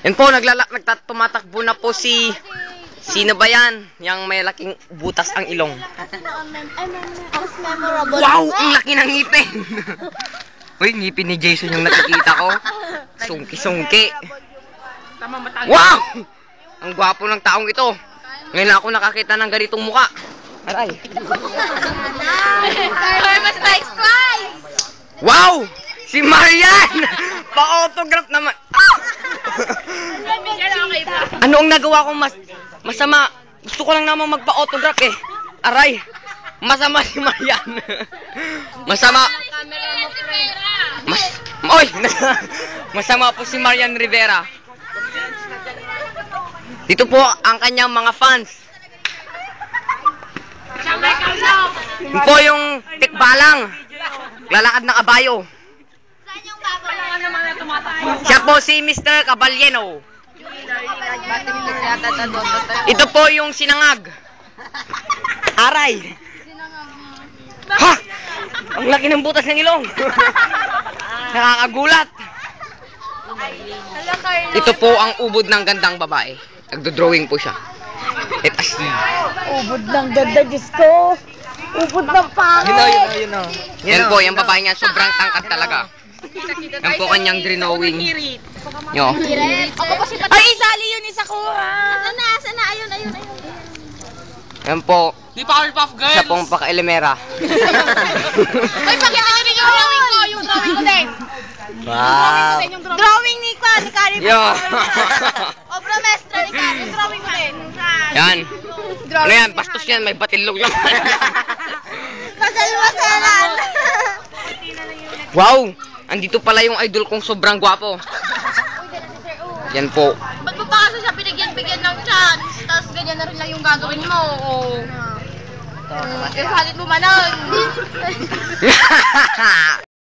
Yan po, tumatakbo na po si... Sino ba yan? Yang may laking butas ang ilong. Wow! Ang laki ng ngipin! Uy, ngipin ni Jason yung nakikita ko. Sungki-sungki. Wow! Ang gwapo ng taong ito. Ngayon lang ako nakakita ng ganitong muka. Aray. Wow! Si Marian! Pa-autograph naman. Ano ang nagawa kong masama? Gusto ko lang naman magpa-autograph eh. Aray! Masama si Marian. Masama. Oy! Masama po si Marian Rivera. Dito po ang kanyang mga fans. Yun po yung tikbalang. Lalakad ng kabayo. Siya po si Mr. Caballero. Ito po yung sinangag. Aray. Ha! Ang laki ng butas ng ilong. Nakakagulat. Ito po ang ubod ng gandang babae. Nagdo-drawing po siya. It as ubod ng ganda, Diyos ko. Ubod ng pangit. Yun o. Yan po, yung babae niya sobrang tangkad talaga. Yan po kanyang drawing. Yo. Ay, isali yun, isa ko. Sana, ayun. Yan po. Di Powerpuff Girls. Siya pong paka-elemera. Ay, pakita ko din yung drawing ko. Yung drawing ko din. Wow. Drawing ni Kari. Yo. Obra mestra ni Kari. Yung drawing ko din. Yan. Ano yan? Bastos yan. May batilog lang. Masalan. Wow. Andito pala yung idol kong sobrang gwapo. Yan po. Ba't mo pa kasi siya binigyan ng chance? Tapos ganyan na rin lang yung gagawin mo. Yung halit mo manon.